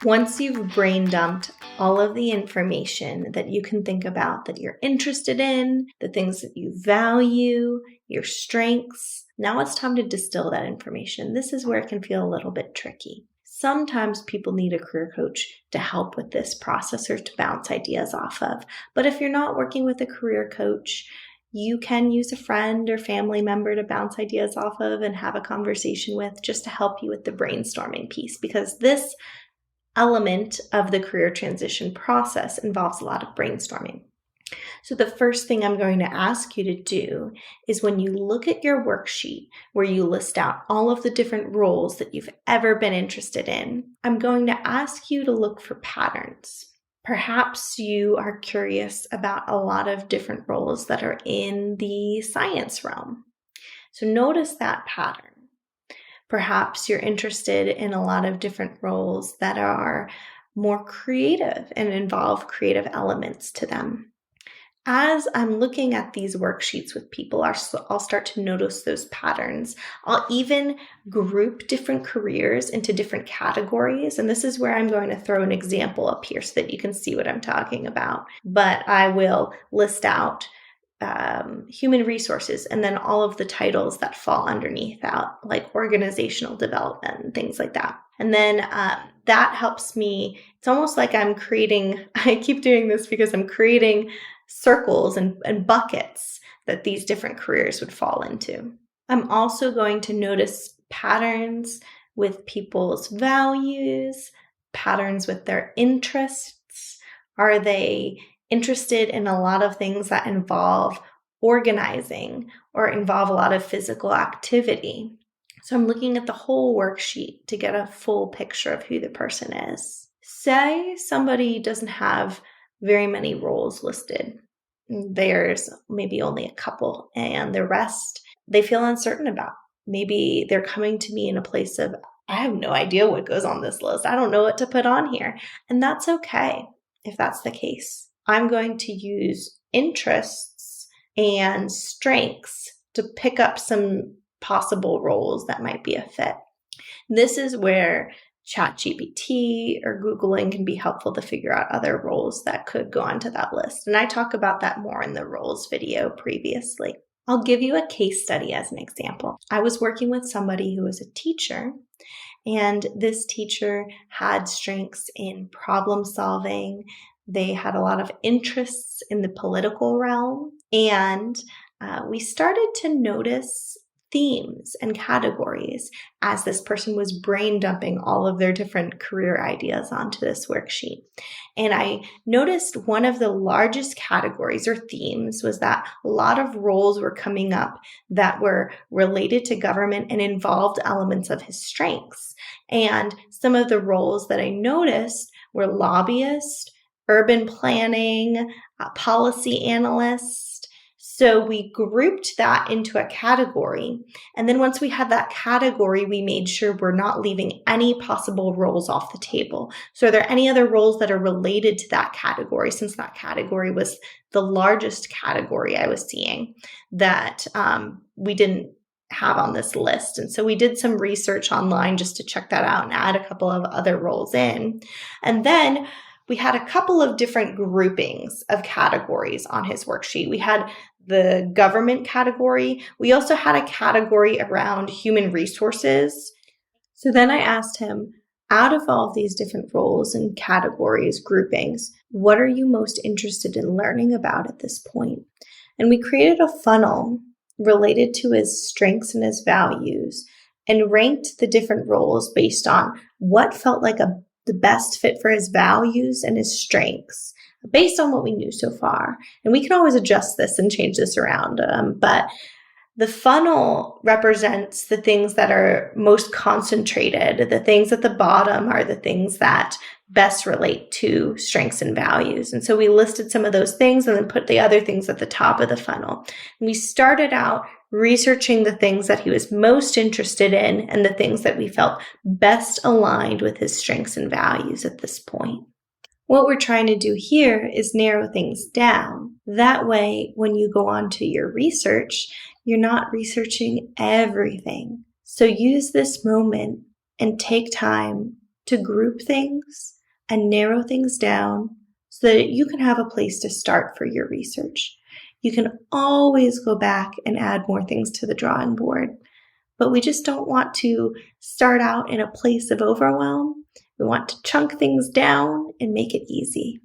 Once you've brain dumped all of the information that you can think about that you're interested in, the things that you value, your strengths, now it's time to distill that information. This is where it can feel a little bit tricky. Sometimes people need a career coach to help with this process or to bounce ideas off of. But if you're not working with a career coach, you can use a friend or family member to bounce ideas off of and have a conversation with just to help you with the brainstorming piece, because this element of the career transition process involves a lot of brainstorming. So the first thing I'm going to ask you to do is when you look at your worksheet where you list out all of the different roles that you've ever been interested in, I'm going to ask you to look for patterns. Perhaps you are curious about a lot of different roles that are in the science realm. So notice that pattern. Perhaps you're interested in a lot of different roles that are more creative and involve creative elements to them. As I'm looking at these worksheets with people, I'll start to notice those patterns. I'll even group different careers into different categories. And this is where I'm going to throw an example up here so that you can see what I'm talking about. But I will list out human resources, and then all of the titles that fall underneath that, like organizational development and things like that. And then that helps me. It's almost like I keep doing this because I'm creating circles and buckets that these different careers would fall into. I'm also going to notice patterns with people's values, patterns with their interests. Are they interested in a lot of things that involve organizing or involve a lot of physical activity? So I'm looking at the whole worksheet to get a full picture of who the person is. Say somebody doesn't have very many roles listed. There's maybe only a couple, and the rest they feel uncertain about. Maybe they're coming to me in a place of, I have no idea what goes on this list. I don't know what to put on here. And that's okay if that's the case. I'm going to use interests and strengths to pick up some possible roles that might be a fit. This is where ChatGPT or Googling can be helpful to figure out other roles that could go onto that list. And I talk about that more in the roles video previously. I'll give you a case study as an example. I was working with somebody who was a teacher, and this teacher had strengths in problem solving. They had a lot of interests in the political realm, and we started to notice themes and categories as this person was brain dumping all of their different career ideas onto this worksheet. And I noticed one of the largest categories or themes was that a lot of roles were coming up that were related to government and involved elements of his strengths. And some of the roles that I noticed were lobbyist, urban planning, policy analyst. So we grouped that into a category. And then once we had that category, we made sure we're not leaving any possible roles off the table. So are there any other roles that are related to that category, since that category was the largest category I was seeing that we didn't have on this list? And so we did some research online just to check that out and add a couple of other roles in. And then we had a couple of different groupings of categories on his worksheet. We had the government category. We also had a category around human resources. So then I asked him, out of all of these different roles and categories, groupings, what are you most interested in learning about at this point? And we created a funnel related to his strengths and his values and ranked the different roles based on what felt like the best fit for his values and his strengths based on what we knew so far. And we can always adjust this and change this around. But the funnel represents the things that are most concentrated. The things at the bottom are the things that best relate to strengths and values. And so we listed some of those things and then put the other things at the top of the funnel. And we started out researching the things that he was most interested in and the things that we felt best aligned with his strengths and values at this point. What we're trying to do here is narrow things down. That way, when you go on to your research, you're not researching everything. So use this moment and take time to group things and narrow things down so that you can have a place to start for your research. You can always go back and add more things to the drawing board, but we just don't want to start out in a place of overwhelm. We want to chunk things down and make it easy.